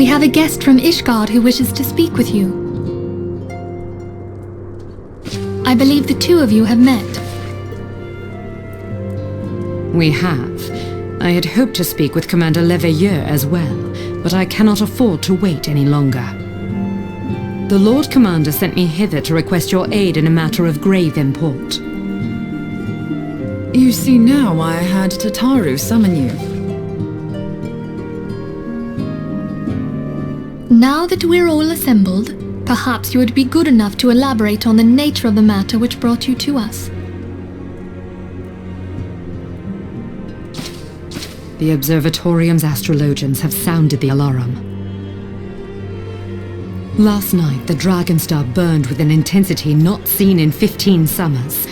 We have a guest from Ishgard who wishes to speak with you. I believe the two of you have met. We have. I had hoped to speak with Commander Leveilleur as well, but I cannot afford to wait any longer. The Lord Commander sent me hither to request your aid in a matter of grave import. You see now why I had Tataru summon you. Now that we're all assembled, perhaps you would be good enough to elaborate on the nature of the matter which brought you to us. The Observatorium's astrologians have sounded the alarm. Last night, the Dragonstar burned with an intensity not seen in 15 summers.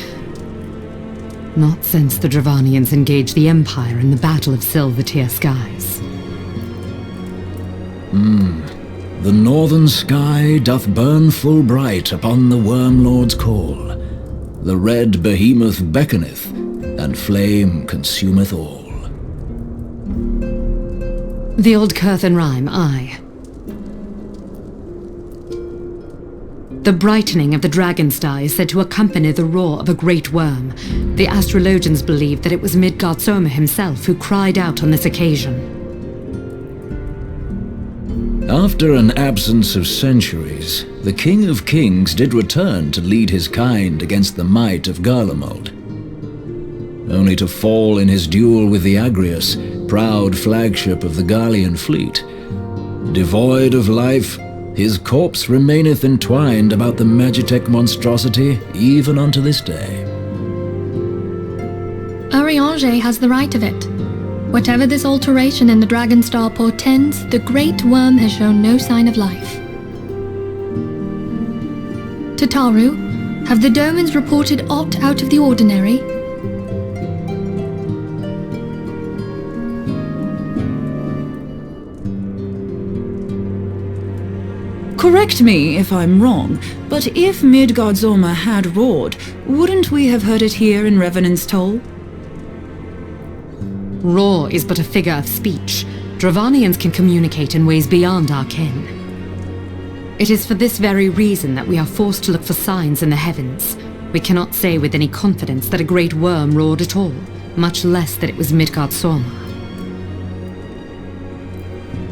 Not since the Dravanians engaged the Empire in the Battle of Silvertear Skies. The northern sky doth burn full bright upon the Wormlord's call. The red behemoth beckoneth, and flame consumeth all. The old Curthan rhyme, aye. The brightening of the dragon star is said to accompany the roar of a great worm. The astrologians believe that it was Midgard Soma himself who cried out on this occasion. After an absence of centuries, the King of Kings did return to lead his kind against the might of Garlemald, only to fall in his duel with the Agrius, proud flagship of the Garlean fleet. Devoid of life, his corpse remaineth entwined about the Magitech monstrosity even unto this day. Ariange has the right of it. Whatever this alteration in the Dragon Star portends, the Great Worm has shown no sign of life. Tataru, have the Domans reported aught out of the ordinary? Correct me if I'm wrong, but if Midgard Soma had roared, wouldn't we have heard it here in Revenant's Toll? Roar is but a figure of speech. Dravanians can communicate in ways beyond our ken. It is for this very reason that we are forced to look for signs in the heavens. We cannot say with any confidence that a great worm roared at all, much less that it was Midgard Soma.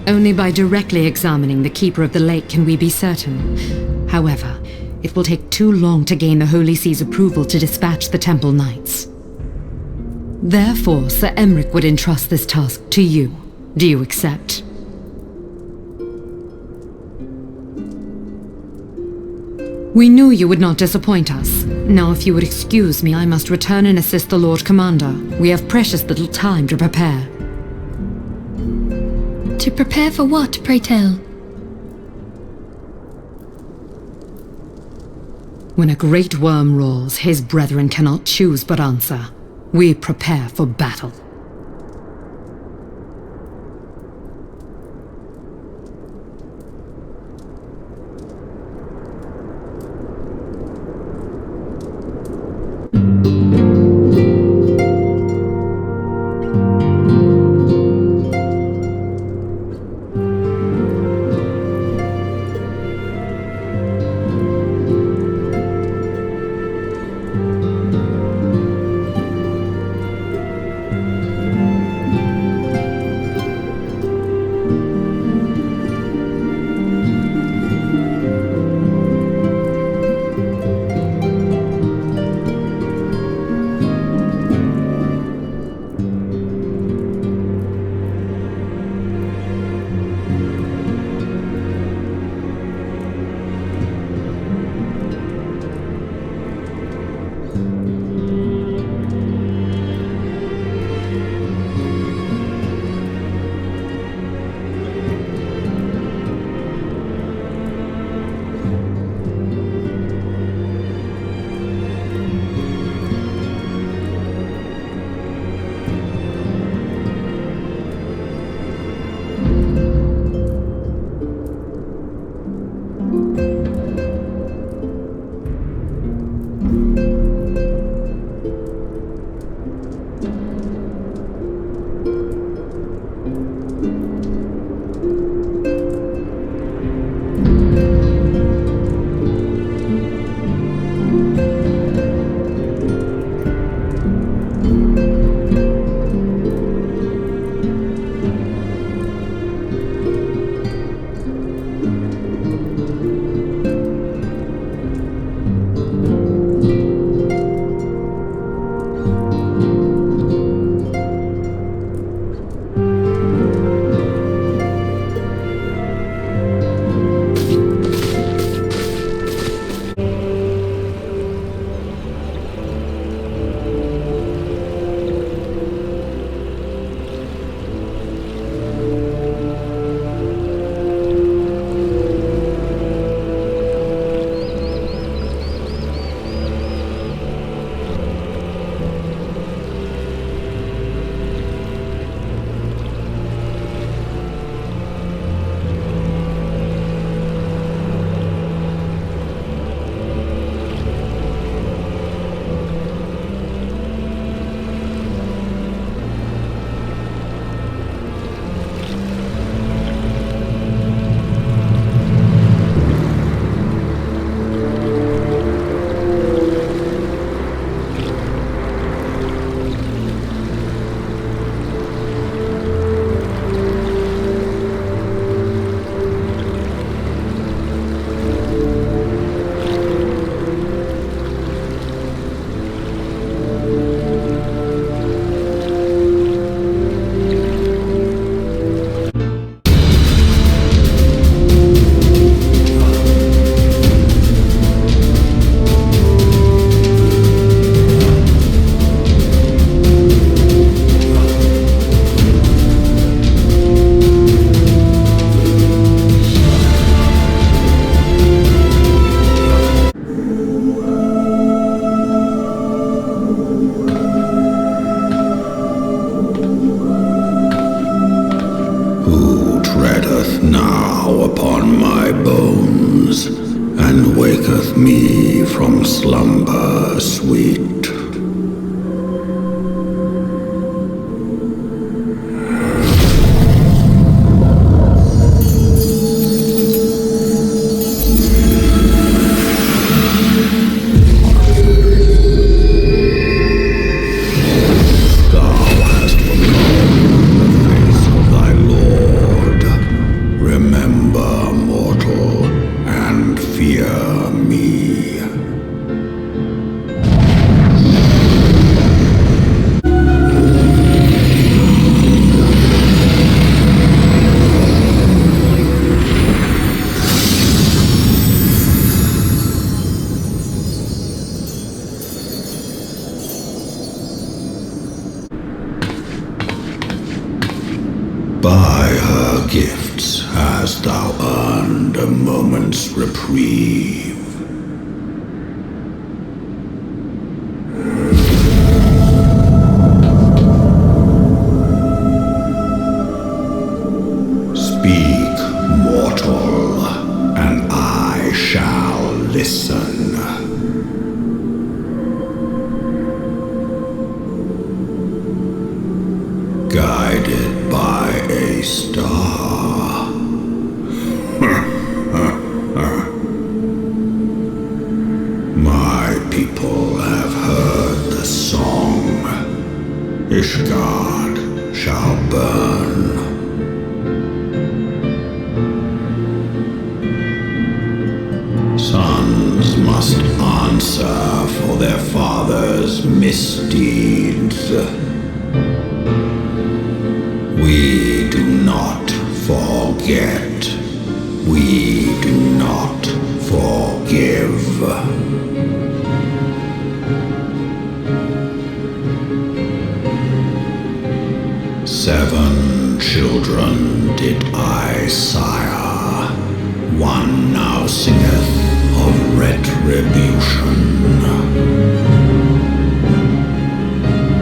Only by directly examining the Keeper of the Lake can we be certain. However, it will take too long to gain the Holy See's approval to dispatch the Temple Knights. Therefore, Sir Emric would entrust this task to you. Do you accept? We knew you would not disappoint us. Now, if you would excuse me, I must return and assist the Lord Commander. We have precious little time to prepare. To prepare for what, pray tell? When a great worm roars, his brethren cannot choose but answer. We prepare for battle. my bones, and waketh me from slumber sweet. By her gifts hast thou earned a moment's reprieve. Speak, mortal, and I shall listen. Guided by a star. My people have heard the song. Ishgard shall burn. Sons must answer for their father's misdeeds. We do not forget. We do not forgive. Seven children did I sire. One now singeth of retribution.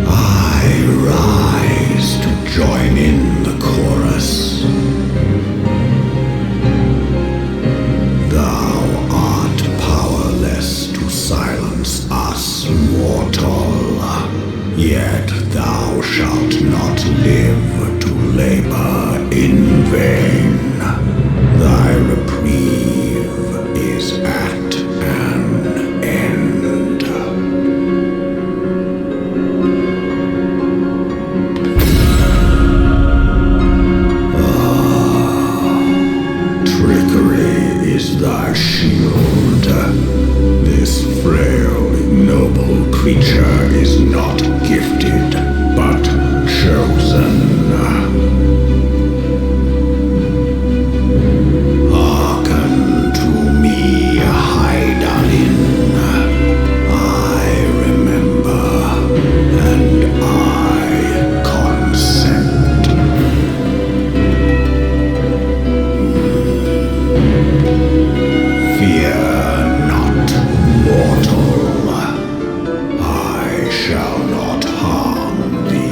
I rise to join in the chorus. Thou art powerless to silence us, mortal. Yet thou shalt not live to labor in vain. Thy reprieve is at an end. Trickery is thy shield. This frail, ignoble creature is not gifted, but chosen. Hearken to me, Hydaelyn. I remember, and I consent. Fear not, mortal. I shall not harm thee.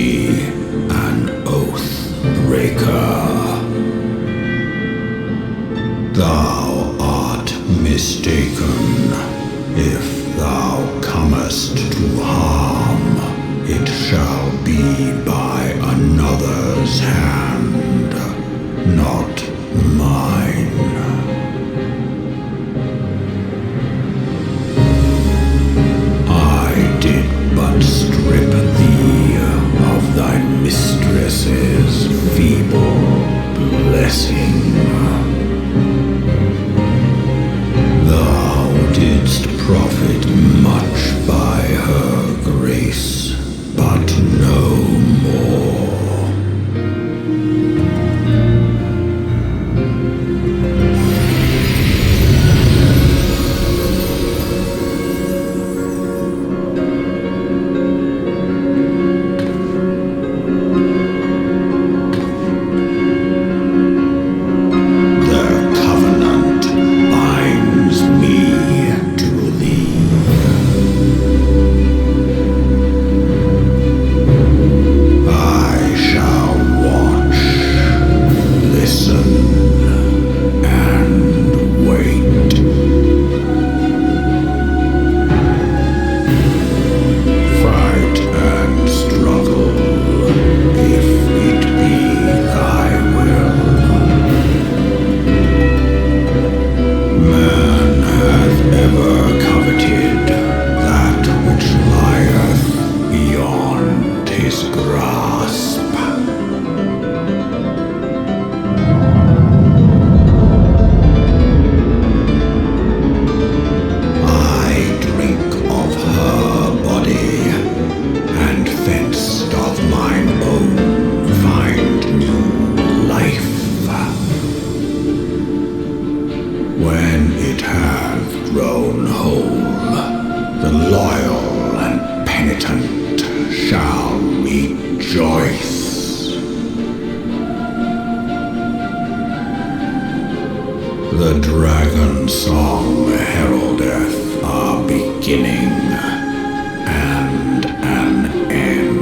me an oath breaker. Thou art mistaken. If thou comest to harm, it shall be by another's hand, not mine. I did but strip thee of thy mistress's feeble blessing. Thou didst profit much by her grace, but no more. The dragon song heraldeth a beginning and an end.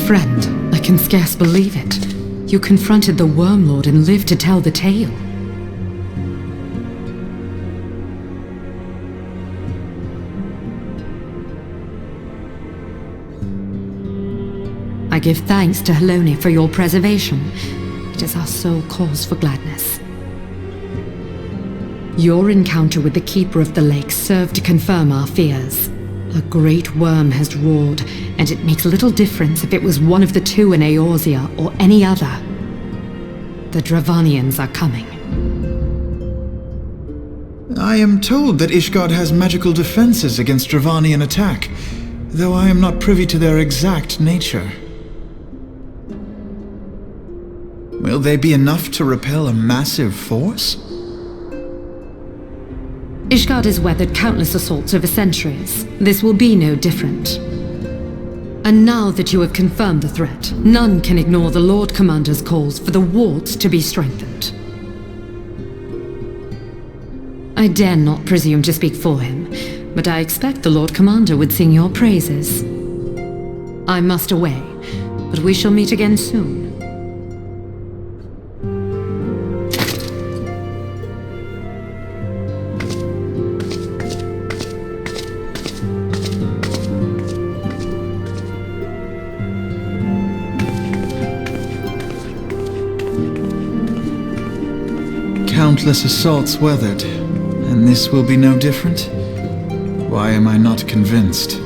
Friend, I can scarce believe it. You confronted the Worm Lord and lived to tell the tale. I give thanks to Helone for your preservation. It is our sole cause for gladness. Your encounter with the Keeper of the Lake served to confirm our fears. A great worm has roared, and it makes little difference if it was one of the two in Eorzea or any other. The Dravanians are coming. I am told that Ishgard has magical defenses against Dravanian attack, though I am not privy to their exact nature. Will they be enough to repel a massive force? Ishgard has weathered countless assaults over centuries. This will be no different. And now that you have confirmed the threat, none can ignore the Lord Commander's calls for the wards to be strengthened. I dare not presume to speak for him, but I expect the Lord Commander would sing your praises. I must away, but we shall meet again soon. Countless assaults weathered, and this will be no different? Why am I not convinced?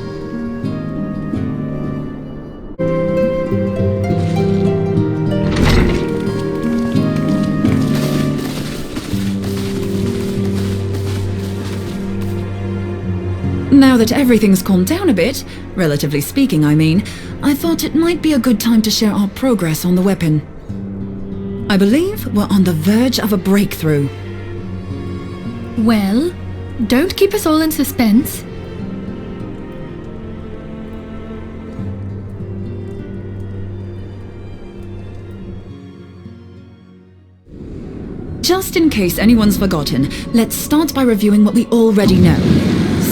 Now that everything's calmed down a bit, relatively speaking I mean, I thought it might be a good time to share our progress on the weapon. I believe we're on the verge of a breakthrough. Well, don't keep us all in suspense. Just in case anyone's forgotten, let's start by reviewing what we already know.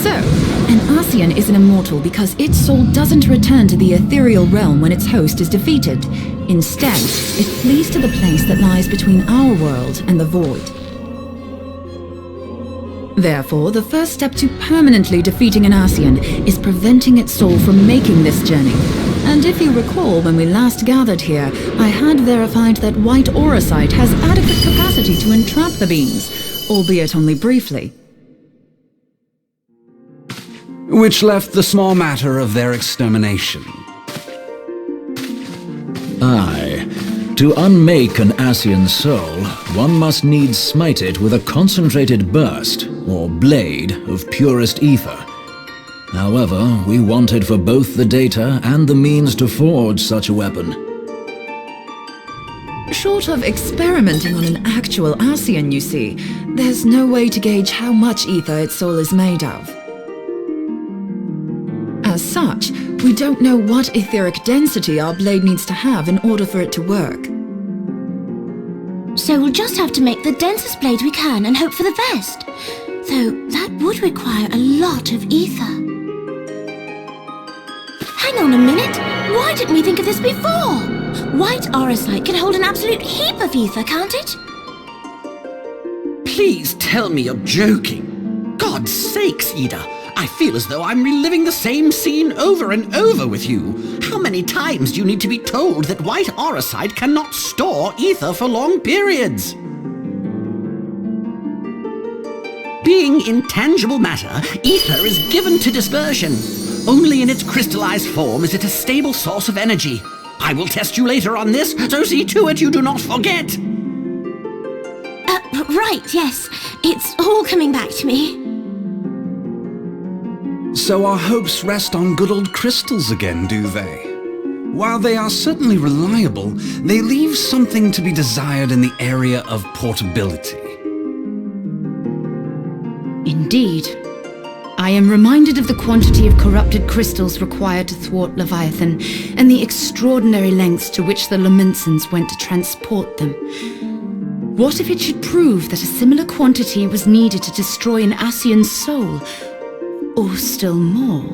So, an Ascian is an immortal because its soul doesn't return to the ethereal realm when its host is defeated. Instead, it flees to the place that lies between our world and the void. Therefore, the first step to permanently defeating an Ascian is preventing its soul from making this journey. And if you recall, when we last gathered here, I had verified that white auracite has adequate capacity to entrap the beings, albeit only briefly. Which left the small matter of their extermination. Aye. To unmake an Ascian soul, one must needs smite it with a concentrated burst, or blade, of purest ether. However, we wanted for both the data and the means to forge such a weapon. Short of experimenting on an actual Ascian, you see, there's no way to gauge how much ether its soul is made of. As such, we don't know what etheric density our blade needs to have in order for it to work. So we'll just have to make the densest blade we can and hope for the best. Though that would require a lot of ether. Hang on a minute! Why didn't we think of this before? White auracite can hold an absolute heap of ether, can't it? Please tell me you're joking. God's sakes, Ida. I feel as though I'm reliving the same scene over and over with you. How many times do you need to be told that white auracite cannot store ether for long periods? Being intangible matter, ether is given to dispersion. Only in its crystallized form is it a stable source of energy. I will test you later on this, so see to it you do not forget. Right, yes. It's all coming back to me. So our hopes rest on good old crystals again, do they? While they are certainly reliable, they leave something to be desired in the area of portability. Indeed. I am reminded of the quantity of corrupted crystals required to thwart Leviathan, and the extraordinary lengths to which the Lamentsons went to transport them. What if it should prove that a similar quantity was needed to destroy an Ascian's soul? Or still more?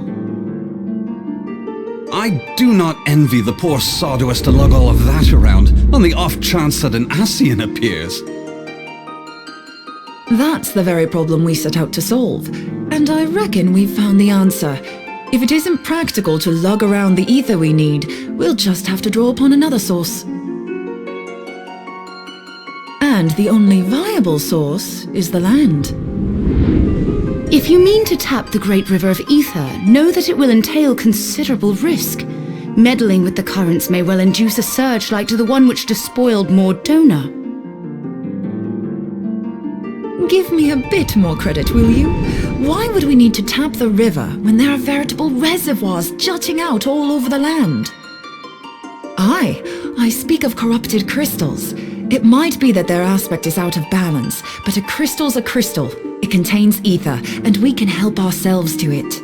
I do not envy the poor sod who has to lug all of that around on the off chance that an Ascian appears. That's the very problem we set out to solve, and I reckon we've found the answer. If it isn't practical to lug around the ether we need, we'll just have to draw upon another source. And the only viable source is the land. If you mean to tap the great river of Aether, know that it will entail considerable risk. Meddling with the currents may well induce a surge like to the one which despoiled Moenbryda. Give me a bit more credit, will you? Why would we need to tap the river when there are veritable reservoirs jutting out all over the land? I speak of corrupted crystals. It might be that their aspect is out of balance, but a crystal's a crystal. It contains ether, and we can help ourselves to it.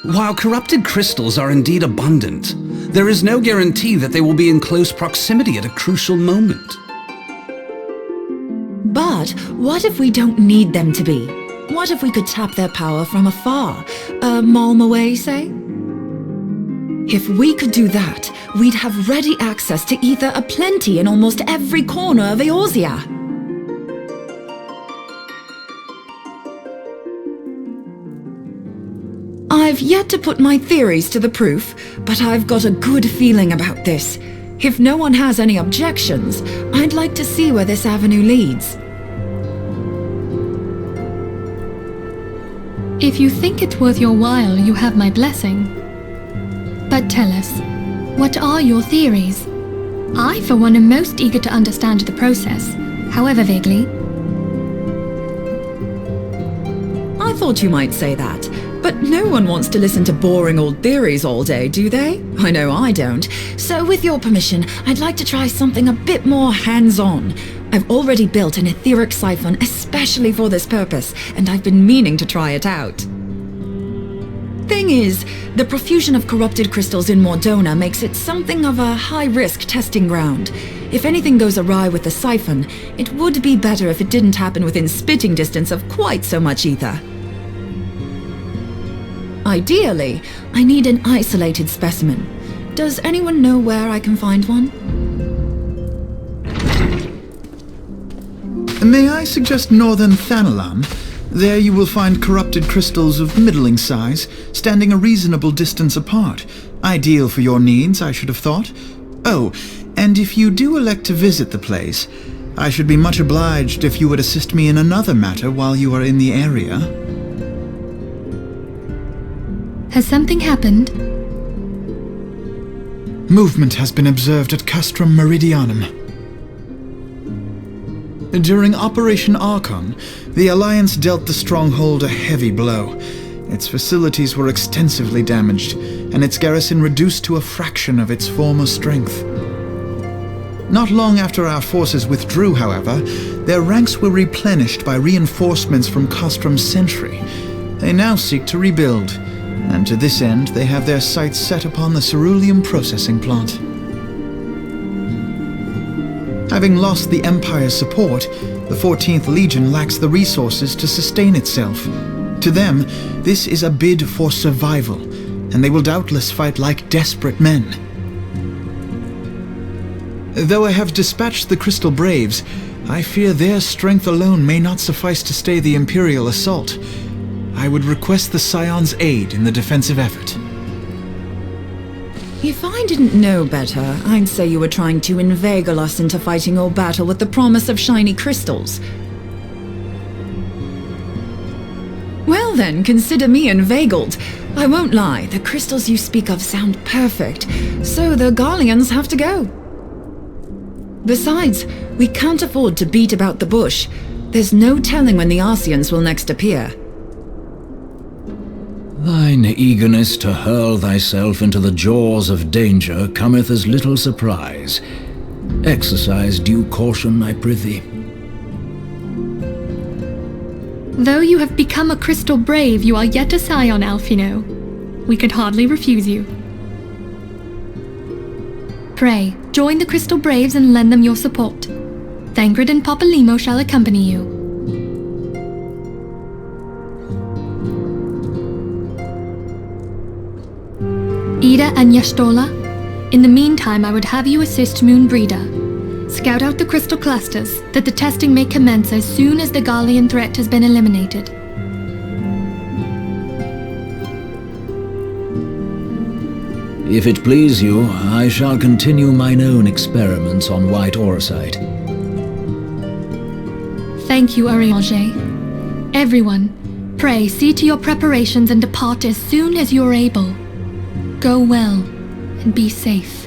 While corrupted crystals are indeed abundant, there is no guarantee that they will be in close proximity at a crucial moment. But what if we don't need them to be? What if we could tap their power from afar? A malm away, say? If we could do that, we'd have ready access to ether aplenty in almost every corner of Eorzea. I've yet to put my theories to the proof, but I've got a good feeling about this. If no one has any objections, I'd like to see where this avenue leads. If you think it's worth your while, you have my blessing. But tell us, what are your theories? I, for one, am most eager to understand the process, however vaguely. I thought you might say that, but no one wants to listen to boring old theories all day, do they? I know I don't. So with your permission, I'd like to try something a bit more hands-on. I've already built an etheric siphon especially for this purpose, and I've been meaning to try it out. Thing is, the profusion of corrupted crystals in Moenbryda makes it something of a high-risk testing ground. If anything goes awry with the siphon, it would be better if it didn't happen within spitting distance of quite so much ether. Ideally, I need an isolated specimen. Does anyone know where I can find one? May I suggest northern Thanalan? There you will find corrupted crystals of middling size, standing a reasonable distance apart. Ideal for your needs, I should have thought. Oh, and if you do elect to visit the place, I should be much obliged if you would assist me in another matter while you are in the area. Has something happened? Movement has been observed at Castrum Meridianum. During Operation Archon, the Alliance dealt the stronghold a heavy blow. Its facilities were extensively damaged, and its garrison reduced to a fraction of its former strength. Not long after our forces withdrew, however, their ranks were replenished by reinforcements from Castrum's Sentry. They now seek to rebuild, and to this end they have their sights set upon the ceruleum processing plant. Having lost the Empire's support, the 14th Legion lacks the resources to sustain itself. To them, this is a bid for survival, and they will doubtless fight like desperate men. Though I have dispatched the Crystal Braves, I fear their strength alone may not suffice to stay the Imperial assault. I would request the Scion's aid in the defensive effort. If I didn't know better, I'd say you were trying to inveigle us into fighting your battle with the promise of shiny crystals. Well then, consider me inveigled. I won't lie, the crystals you speak of sound perfect, so the Garleans have to go. Besides, we can't afford to beat about the bush. There's no telling when the Ascians will next appear. Thine eagerness to hurl thyself into the jaws of danger cometh as little surprise. Exercise due caution, I prithee. Though you have become a Crystal Brave, you are yet a Scion, Alphino. We could hardly refuse you. Pray, join the Crystal Braves and lend them your support. Thangred and Papalymo shall accompany you. Ida and Yashtola, in the meantime I would have you assist Moenbryda. Scout out the crystal clusters, that the testing may commence as soon as the Garlean threat has been eliminated. If it please you, I shall continue mine own experiments on white orosite. Thank you, Arianger. Everyone, pray see to your preparations and depart as soon as you're able. Go well, and be safe.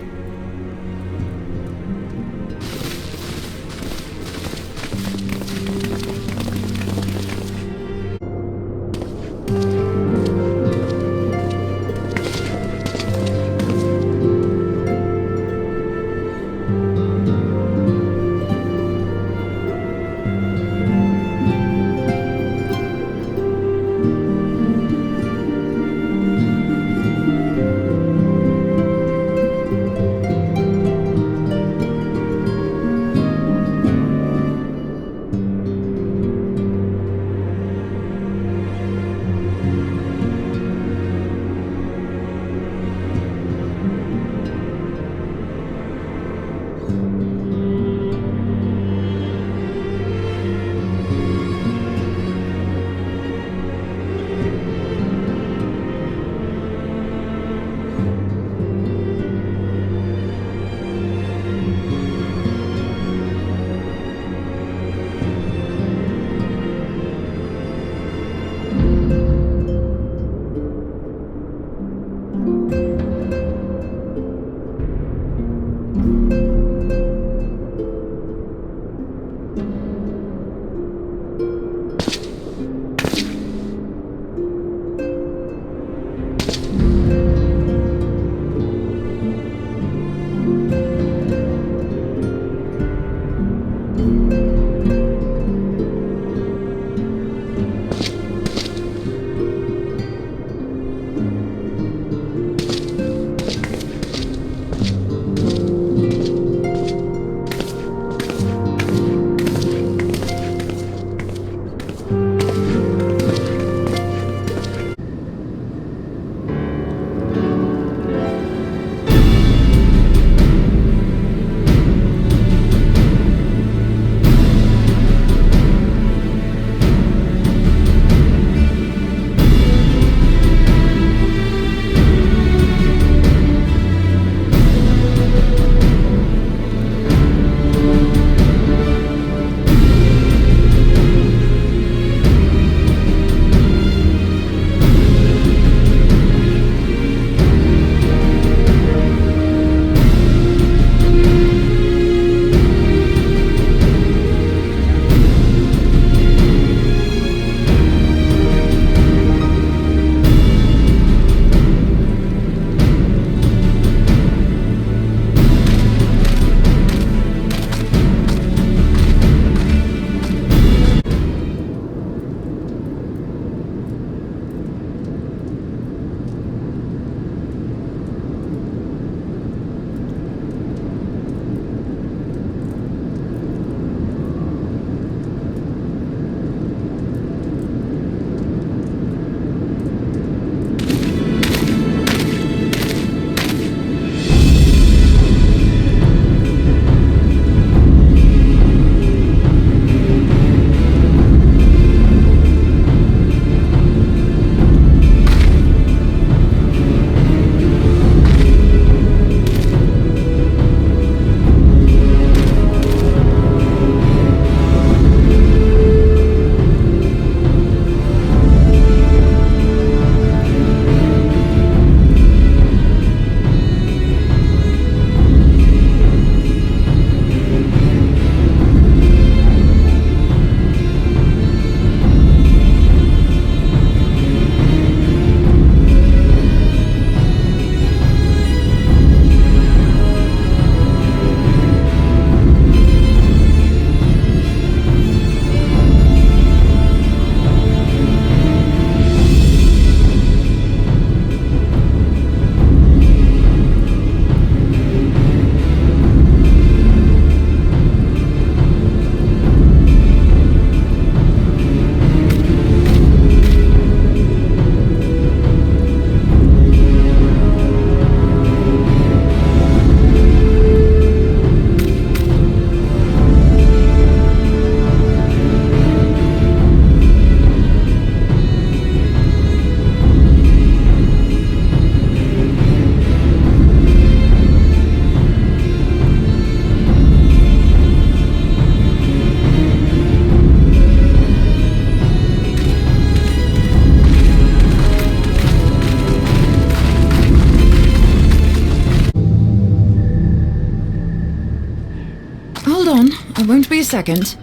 second.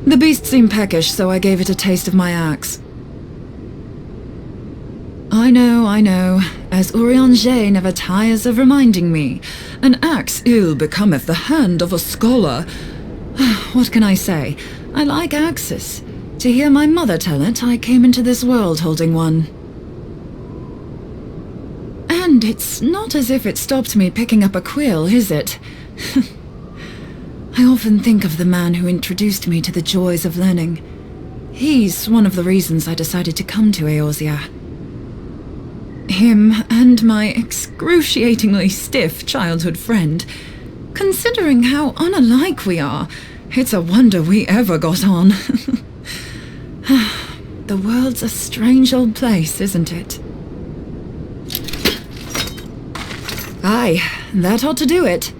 The beast seemed peckish, so I gave it a taste of my axe. I know, as Urianger never tires of reminding me. An axe ill becometh the hand of a scholar. What can I say? I like axes. To hear my mother tell it, I came into this world holding one. And it's not as if it stopped me picking up a quill, is it? I often think of the man who introduced me to the joys of learning. He's one of the reasons I decided to come to Eorzea. Him and my excruciatingly stiff childhood friend. Considering how unalike we are, it's a wonder we ever got on. The world's a strange old place, isn't it? Aye, that ought to do it.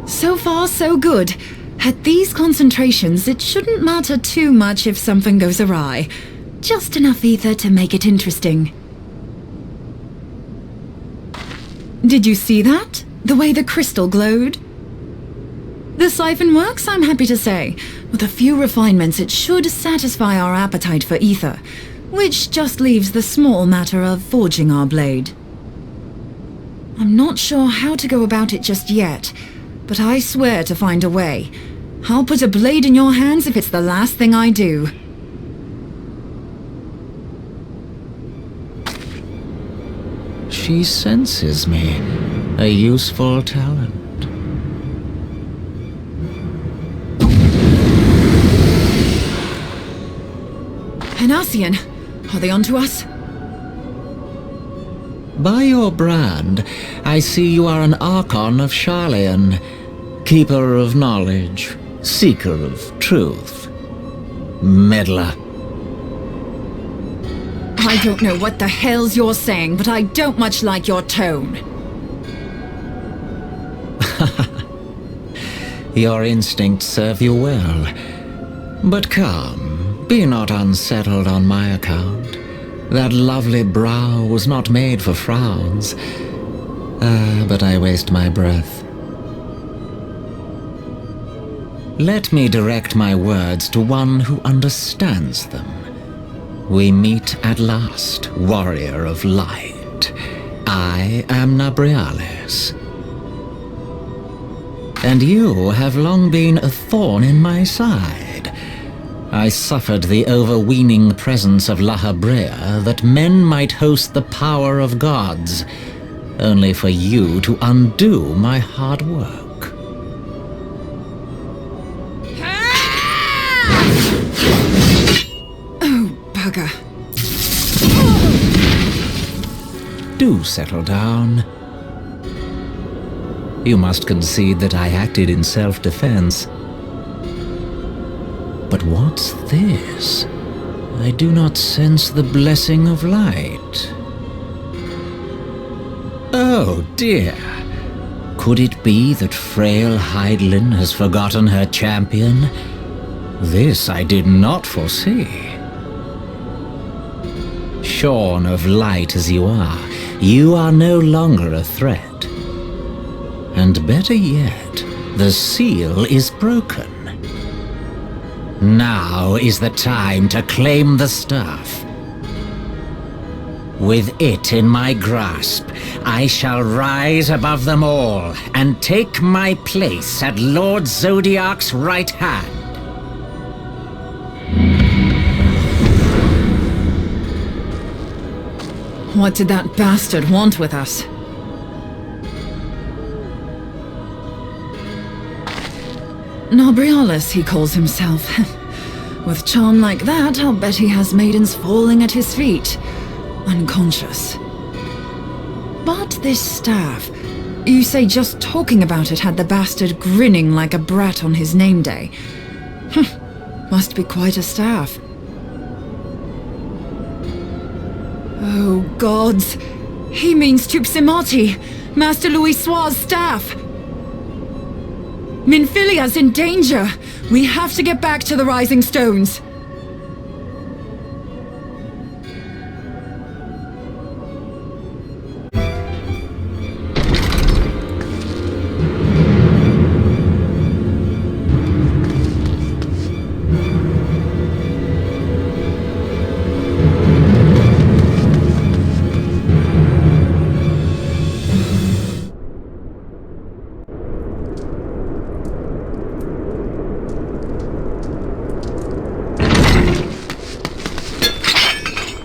So far, so good. At these concentrations, it shouldn't matter too much if something goes awry. Just enough ether to make it interesting. Did you see that? The way the crystal glowed? The siphon works, I'm happy to say. With a few refinements, it should satisfy our appetite for ether, which just leaves the small matter of forging our blade. I'm not sure how to go about it just yet, but I swear to find a way. I'll put a blade in your hands if it's the last thing I do. She senses me, a useful talent. An Ascian, are they onto us? By your brand, I see you are an Archon of Sharlayan, keeper of knowledge, seeker of truth, meddler. I don't know what the hell's you're saying, but I don't much like your tone. Your instincts serve you well. But come, be not unsettled on my account. That lovely brow was not made for frowns. But I waste my breath. Let me direct my words to one who understands them. We meet at last, warrior of light. I am Nabriales. And you have long been a thorn in my side. I suffered the overweening presence of Lahabrea that men might host the power of gods, only for you to undo my hard work. Oh, bugger. Do settle down. You must concede that I acted in self-defense. But what's this? I do not sense the blessing of light. Oh dear. Could it be that frail Hydelin has forgotten her champion? This I did not foresee. Shorn of light as you are no longer a threat. And better yet, the seal is broken. Now is the time to claim the staff. With it in my grasp, I shall rise above them all and take my place at Lord Zodiac's right hand. What did that bastard want with us? Nabriales, he calls himself. With charm like that, I'll bet he has maidens falling at his feet, unconscious. But this staff, you say just talking about it had the bastard grinning like a brat on his name day. Must be quite a staff. Oh, gods! He means Tupsimati, Master Louis Soir's staff! Minfilia's in danger! We have to get back to the Rising Stones!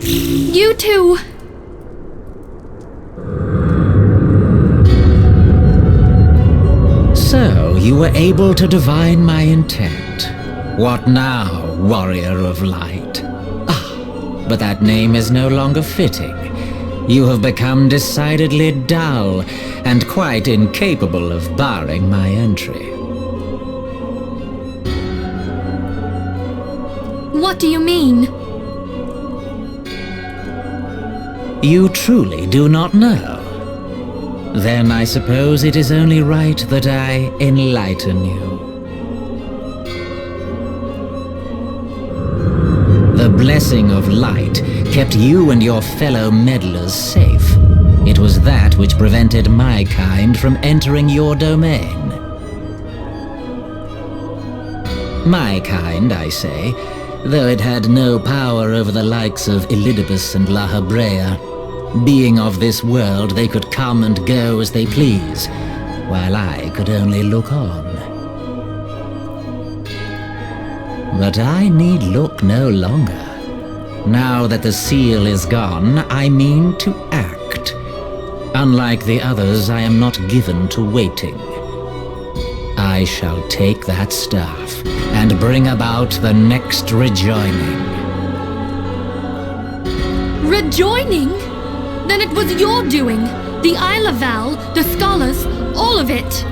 You two! So, you were able to divine my intent. What now, warrior of light? Ah, but that name is no longer fitting. You have become decidedly dull, and quite incapable of barring my entry. What do you mean? You truly do not know? Then I suppose it is only right that I enlighten you. The blessing of light kept you and your fellow meddlers safe. It was that which prevented my kind from entering your domain. My kind, I say, though it had no power over the likes of Elidibus and La Hebrea. Being of this world, they could come and go as they please, while I could only look on. But I need look no longer. Now that the seal is gone, I mean to act. Unlike the others, I am not given to waiting. I shall take that staff and bring about the next rejoining. Rejoining? Then it was your doing. The Isle of Val, the scholars, all of it.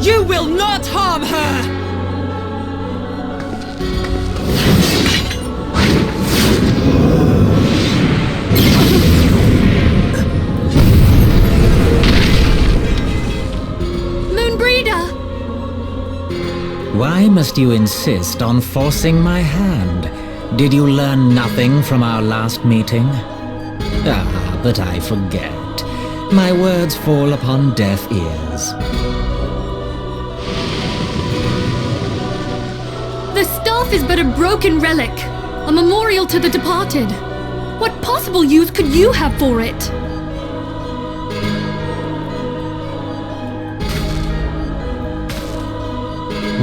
You will not harm her! Moenbryda! Why must you insist on forcing my hand? Did you learn nothing from our last meeting? Ah, but I forget. My words fall upon deaf ears. The staff is but a broken relic, a memorial to the departed. What possible use could you have for it?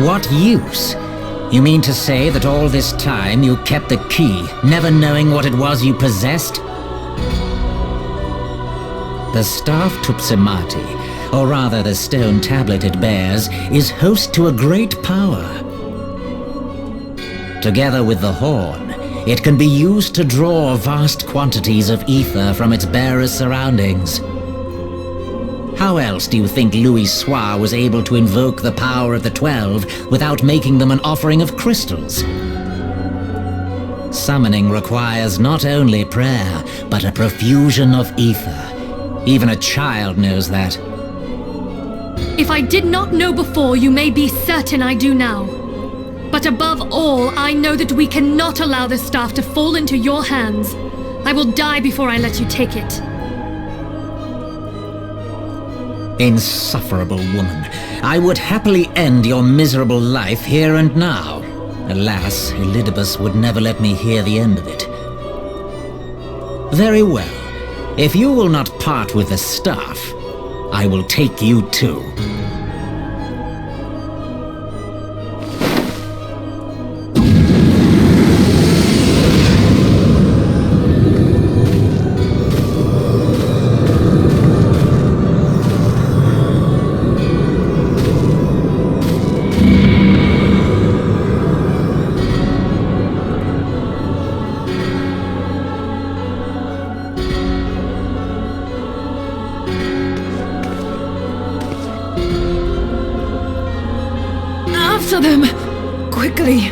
What use? You mean to say that all this time you kept the key, never knowing what it was you possessed? The staff Tupsimati, or rather the stone tablet it bears, is host to a great power. Together with the horn, it can be used to draw vast quantities of ether from its bearer's surroundings. How else do you think Louis Soir was able to invoke the power of the 12 without making them an offering of crystals? Summoning requires not only prayer, but a profusion of ether. Even a child knows that. If I did not know before, you may be certain I do now. But above all, I know that we cannot allow the staff to fall into your hands. I will die before I let you take it. Insufferable woman. I would happily end your miserable life here and now. Alas, Elidibus would never let me hear the end of it. Very well. If you will not part with the staff, I will take you too. After them! Quickly!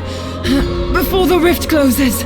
Before the rift closes!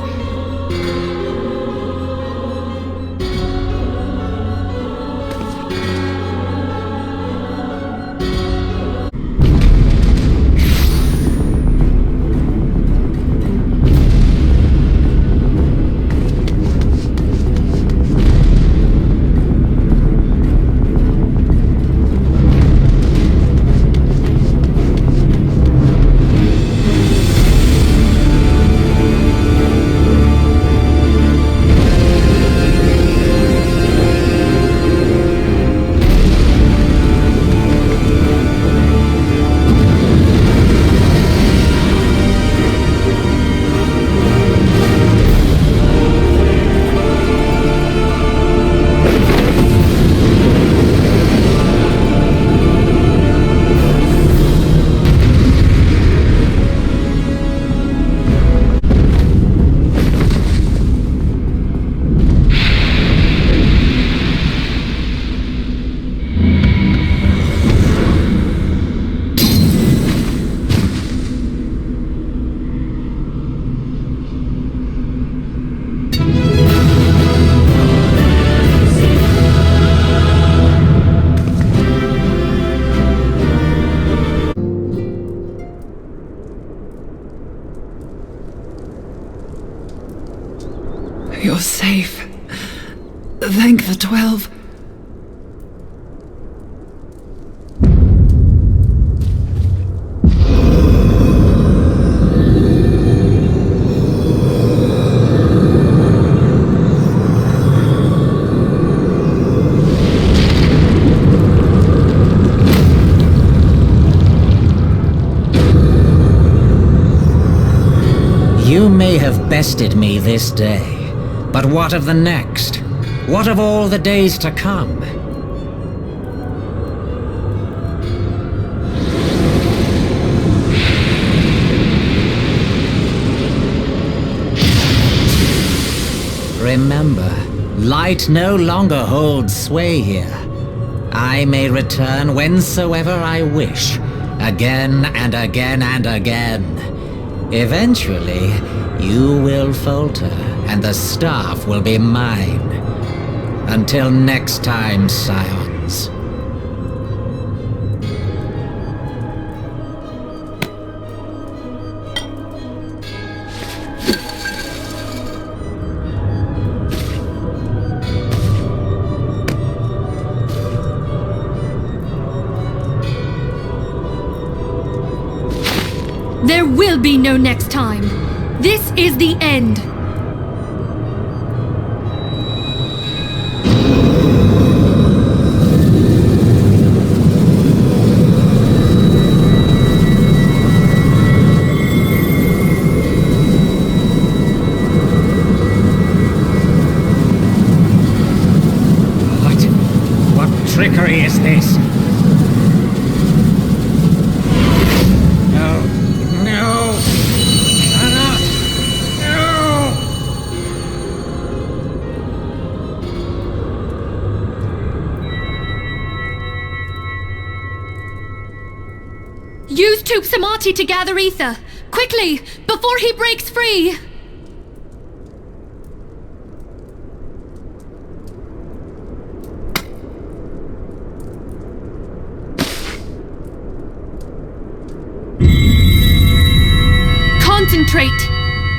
strength of 12. You may have bested me this day, but what of the next? What of all the days to come? Remember, light no longer holds sway here. I may return whensoever I wish, again and again and again. Eventually, you will falter, and the staff will be mine. Until next time, scions. There will be no next time. This is the end. What trickery is this? Use Tup Samati to gather Aether! Quickly, before he breaks free! Concentrate!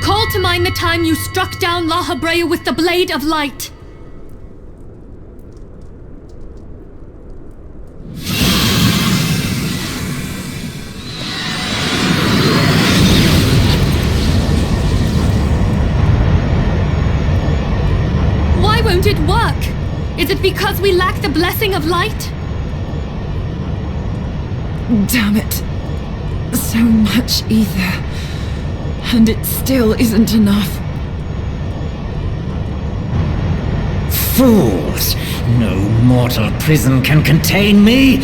Call to mind the time you struck down La Habrea with the Blade of Light! Won't it work? Is it because we lack the blessing of light? Damn it. So much ether. And it still isn't enough. Fools! No mortal prison can contain me!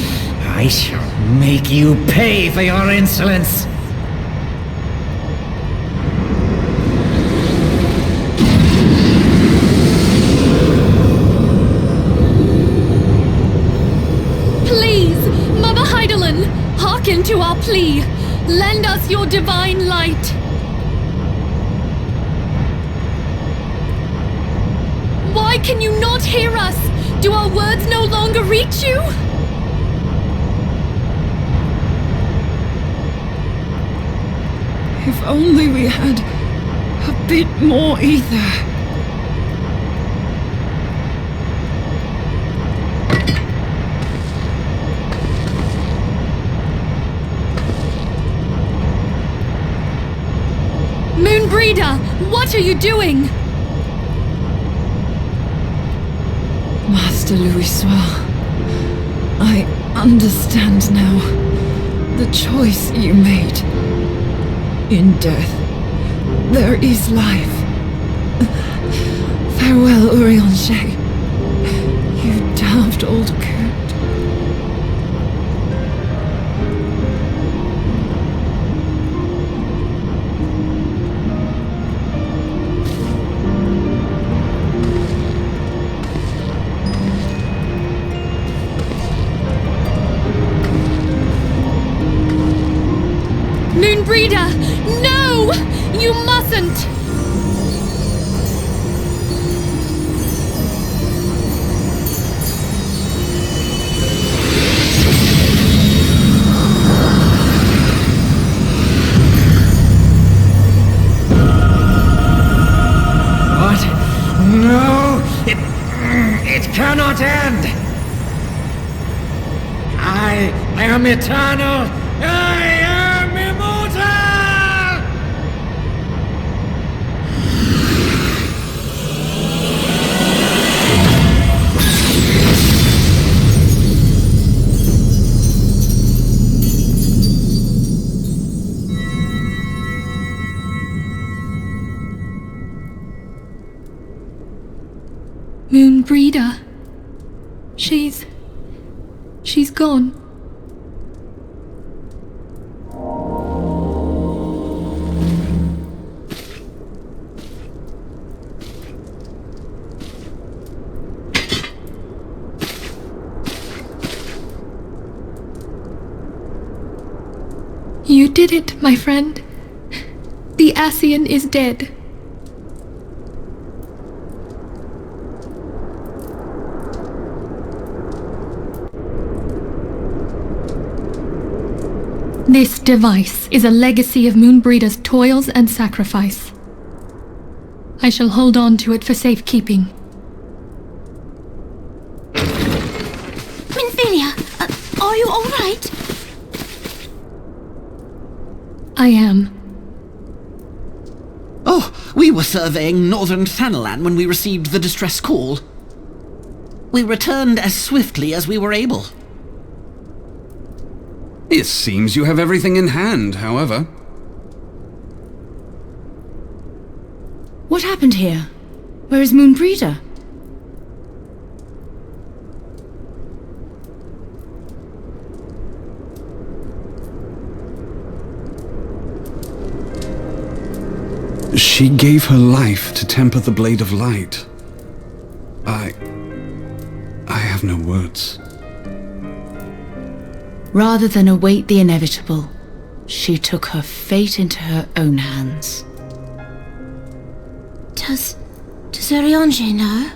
I shall make you pay for your insolence! Hearken to our plea. Lend us your divine light. Why can you not hear us? Do our words no longer reach you? If only we had a bit more ether. Moenbryda, what are you doing? Master Louis-Soir, I understand now the choice you made. In death, there is life. Farewell, Urianger, you damned old coot. Moenbryda, no! You mustn't! What? No! It cannot end! I am eternal! I am immortal! Moenbryda. She's gone. You did it, my friend. The Ascian is dead. This device is a legacy of Moenbryda's toils and sacrifice. I shall hold on to it for safekeeping. Minfilia, are you all right? I am. Oh, we were surveying northern Thanalan when we received the distress call. We returned as swiftly as we were able. It seems you have everything in hand, however. What happened here? Where is Moenbryda? She gave her life to temper the Blade of Light. I have no words. Rather than await the inevitable, she took her fate into her own hands. Does Ariange know?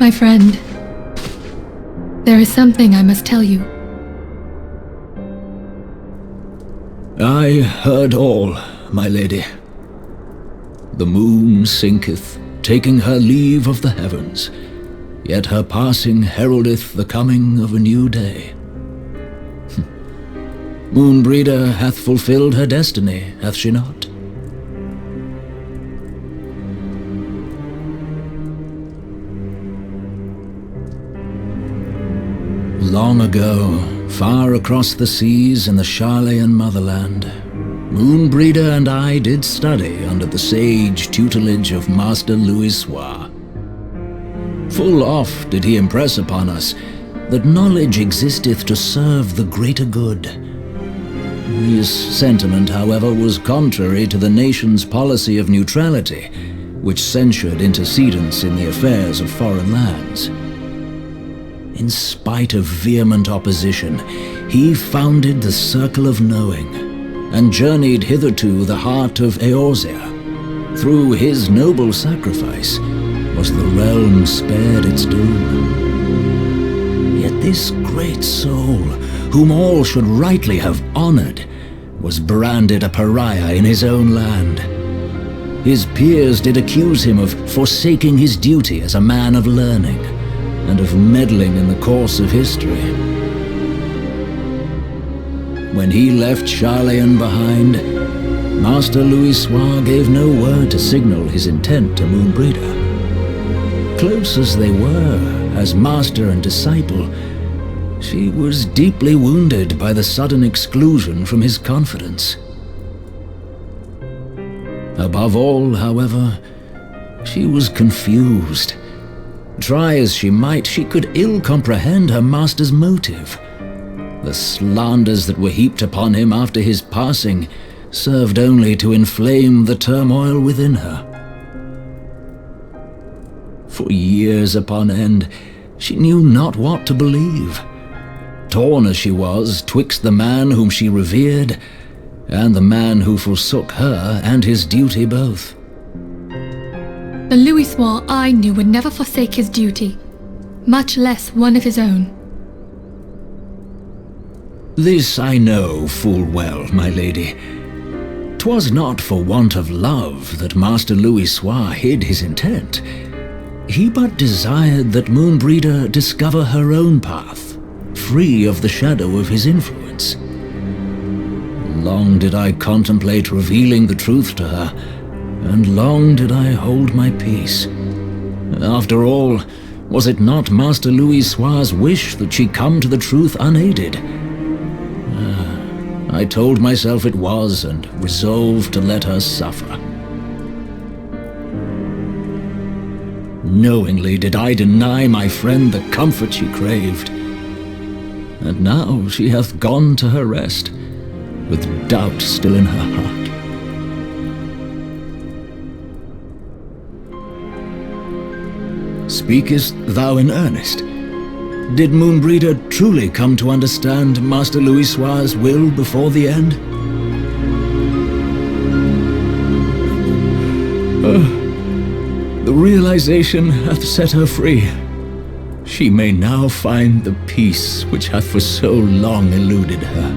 My friend, there is something I must tell you. I heard all, my lady. The moon sinketh, taking her leave of the heavens, yet her passing heraldeth the coming of a new day. Moenbryda hath fulfilled her destiny, hath she not? Long ago, far across the seas in the Sharlayan motherland, Moenbryda and I did study under the sage tutelage of Master Louisoix. Full oft did he impress upon us that knowledge existeth to serve the greater good. His sentiment, however, was contrary to the nation's policy of neutrality, which censured intercedence in the affairs of foreign lands. In spite of vehement opposition, he founded the Circle of Knowing, and journeyed hither to the heart of Eorzea. Through his noble sacrifice was the realm spared its doom. Yet this great soul, whom all should rightly have honored, was branded a pariah in his own land. His peers did accuse him of forsaking his duty as a man of learning, and of meddling in the course of history. When he left Sharlayan behind, Master Louisoix gave no word to signal his intent to Moenbryda. Close as they were, as master and disciple, she was deeply wounded by the sudden exclusion from his confidence. Above all, however, she was confused. Try as she might, she could ill comprehend her master's motive. The slanders that were heaped upon him after his passing served only to inflame the turmoil within her. For years upon end, she knew not what to believe. Torn as she was twixt the man whom she revered and the man who forsook her and his duty both. The Louisoix I knew would never forsake his duty, much less one of his own. This I know full well, my lady. 'Twas not for want of love that Master Louis hid his intent. He but desired that Moenbryda discover her own path, free of the shadow of his influence. Long did I contemplate revealing the truth to her, and long did I hold my peace. After all, was it not Master Louis' wish that she come to the truth unaided? I told myself it was, and resolved to let her suffer. Knowingly did I deny my friend the comfort she craved. And now she hath gone to her rest, with doubt still in her heart. Speakest thou in earnest? Did Moenbryda truly come to understand Master Louis' will before the end? The realization hath set her free. She may now find the peace which hath for so long eluded her.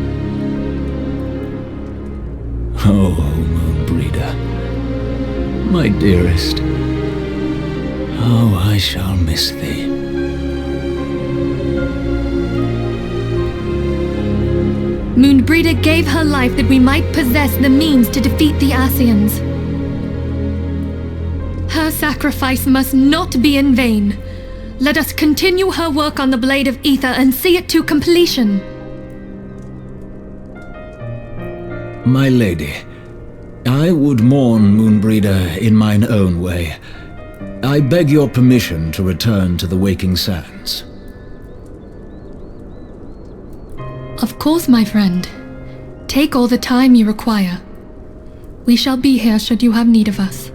Oh, Moenbryda, my dearest, how I shall miss thee. Moenbryda gave her life that we might possess the means to defeat the Ascians. Her sacrifice must not be in vain. Let us continue her work on the Blade of Aether and see it to completion. My lady, I would mourn Moenbryda in mine own way. I beg your permission to return to the Waking Sands. Of course, my friend. Take all the time you require. We shall be here should you have need of us.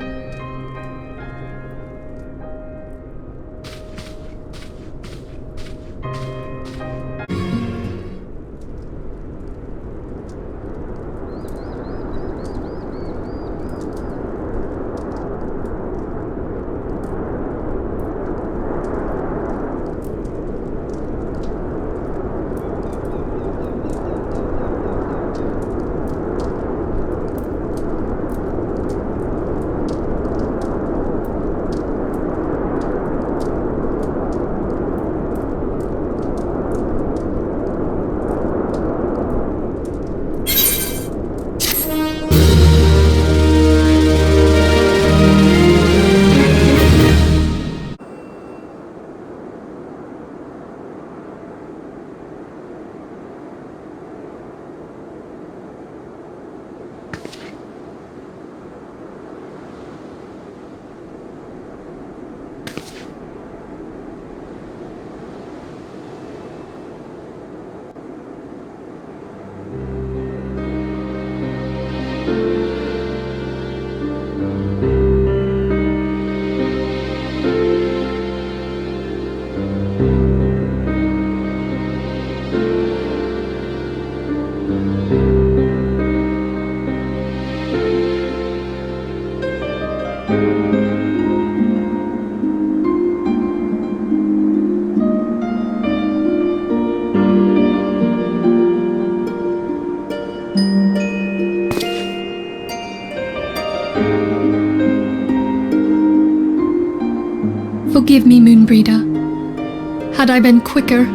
Forgive me, Moenbryda. Had I been quicker,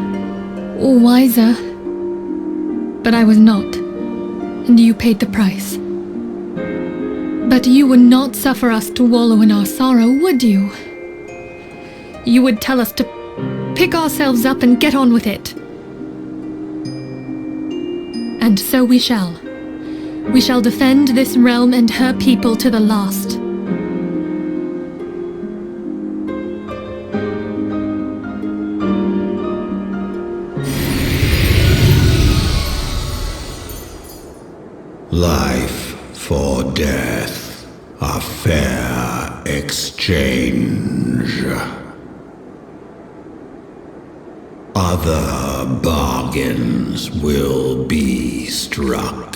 or wiser, but I was not, and you paid the price. But you would not suffer us to wallow in our sorrow, would you? You would tell us to pick ourselves up and get on with it. And so we shall. We shall defend this realm and her people to the last. Life for death, a fair exchange. Other bargains will be struck.